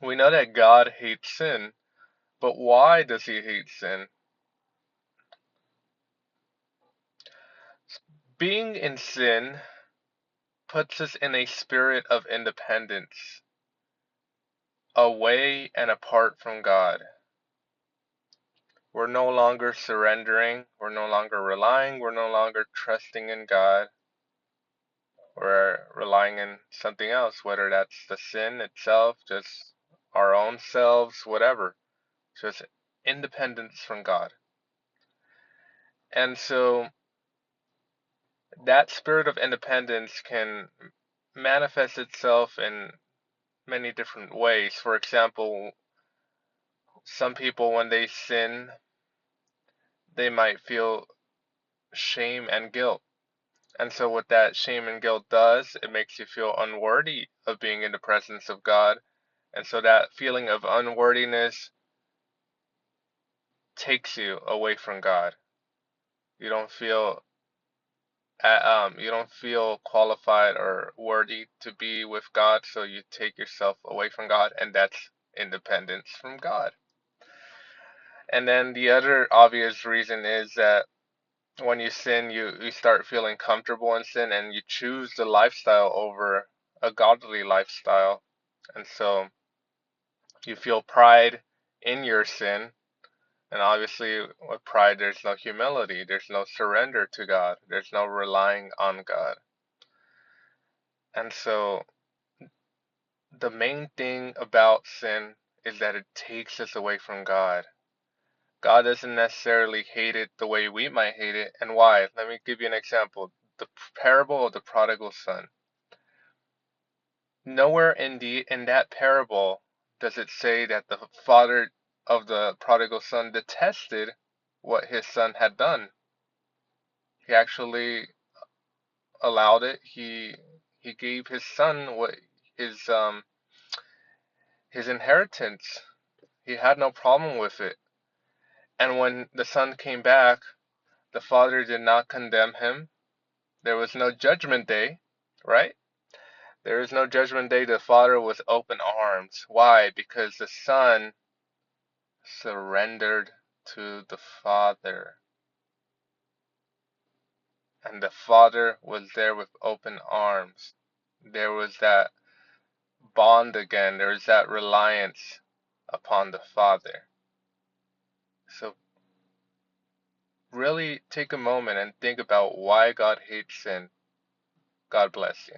We know that God hates sin, but why does he hate sin? Being in sin puts us in a spirit of independence, away and apart from God. We're no longer surrendering, we're no longer relying, we're no longer trusting in God. We're relying in something else, whether that's the sin itself, just our own selves, whatever. Just independence from God. And so that spirit of independence can manifest itself in many different ways. For example, some people, when they sin, they might feel shame and guilt. And so, what that shame and guilt does, it makes you feel unworthy of being in the presence of God. And so, that feeling of unworthiness takes you away from God. You don't feel you don't feel qualified or worthy to be with God, so you take yourself away from God, and that's independence from God. And then the other obvious reason is that when you sin, you start feeling comfortable in sin and you choose the lifestyle over a godly lifestyle. And so you feel pride in your sin. And obviously, with pride, there's no humility, there's no surrender to God, there's no relying on God. And so the main thing about sin is that it takes us away from God. God doesn't necessarily hate it the way we might hate it. And why? Let me give you an example. The parable of the prodigal son. Nowhere in that parable does it say that the father of the prodigal son detested what his son had done. He actually allowed it. He gave his son what his his inheritance. He had no problem with it. And when the son came back, the father did not condemn him. There was no judgment day, right? There is no judgment day. The father was open arms. Why? Because the son surrendered to the father. And the father was there with open arms. There was that bond again. There was that reliance upon the father. So really take a moment and think about why God hates sin. God bless you.